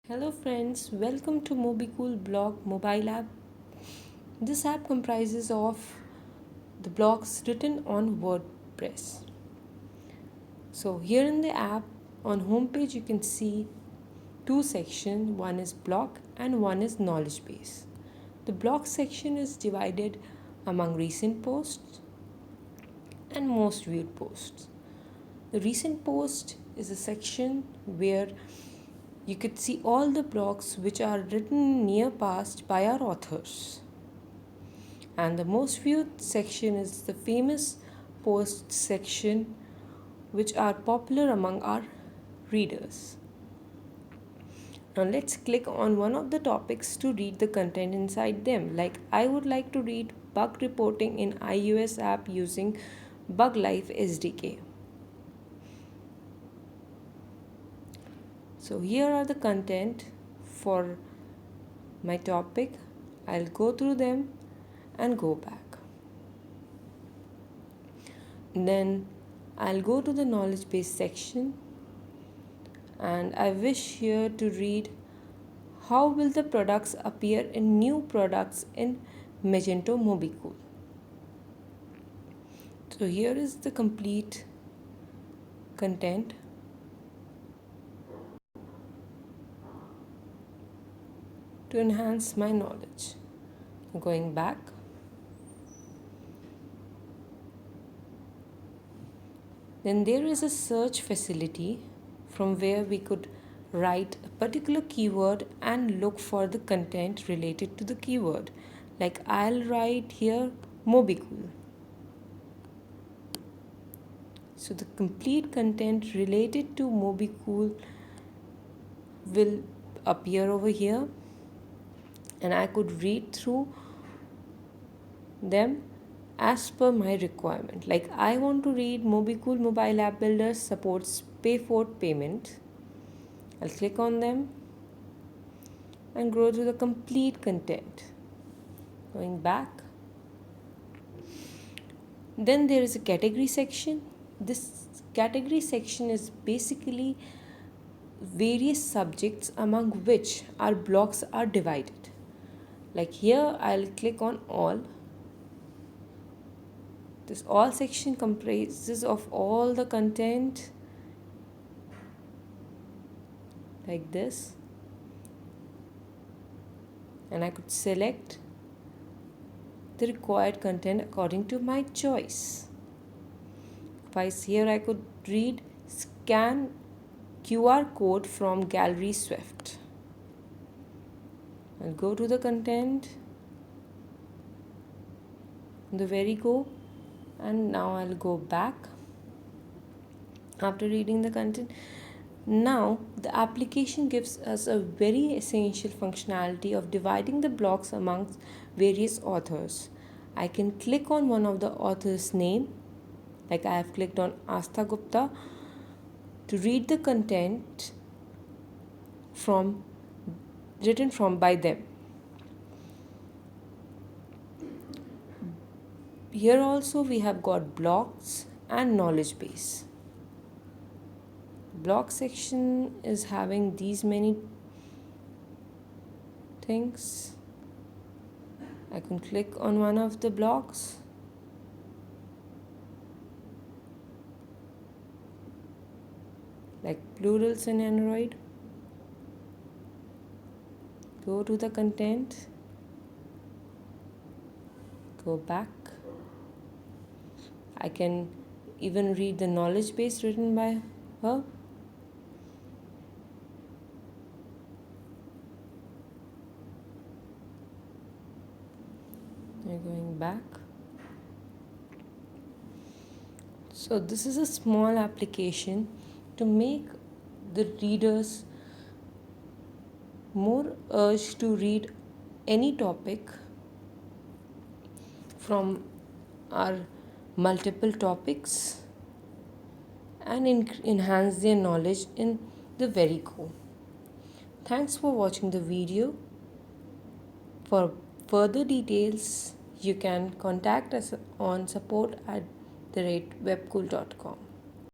Hello friends, welcome to MobiCool blog mobile app. This app comprises of the blogs written on WordPress. So here in the app on homepage you can see two sections, one is blog and one is knowledge base. The blog section is divided among recent posts and most viewed posts. The recent post is a section where you could see all the blogs which are written near past by our authors. And the most viewed section is the famous post section which are popular among our readers. Now let's click on one of the topics to read the content inside them. Like I would like to read bug reporting in iOS app using Bug Life SDK. So here are the content for my topic. I'll go through them and go back. Then I'll go to the knowledge base section and I wish here to read how will the products appear in new products in Magento MobiCool. So here is the complete content. To enhance my knowledge. Going back. Then there is a search facility from where we could write a particular keyword and look for the content related to the keyword. Like I'll write here MobiCool. So the complete content related to MobiCool will appear over here and I could read through them as per my requirement. Like I want to read MobiCool mobile app builder supports pay for payment. I'll click on them and go to the complete content. Going back. Then there is a category section. This category section is basically various subjects among which our blogs are divided. Like here I'll click on all. This all section comprises of all the content like this, and I could select the required content according to my choice. Otherwise here I could read scan QR code from Gallery Swift. I'll go to the content, the very go, and now I'll go back after reading the content. Now the application gives us a very essential functionality of dividing the blocks amongst various authors. I can click on one of the author's name, like I have clicked on Astha Gupta, to read the content written from by them. Here also we have got blogs and knowledge base. Blog section is having these many things. I can click on one of the blogs. Like plurals in Android. Go to the content. Go back. I can even read the knowledge base written by her. We're going back. So this is a small application to make the readers more urged to read any topic from our multiple topics and enhance their knowledge in the very core. Thanks for watching the video. For further details, you can contact us on support@webcool.com.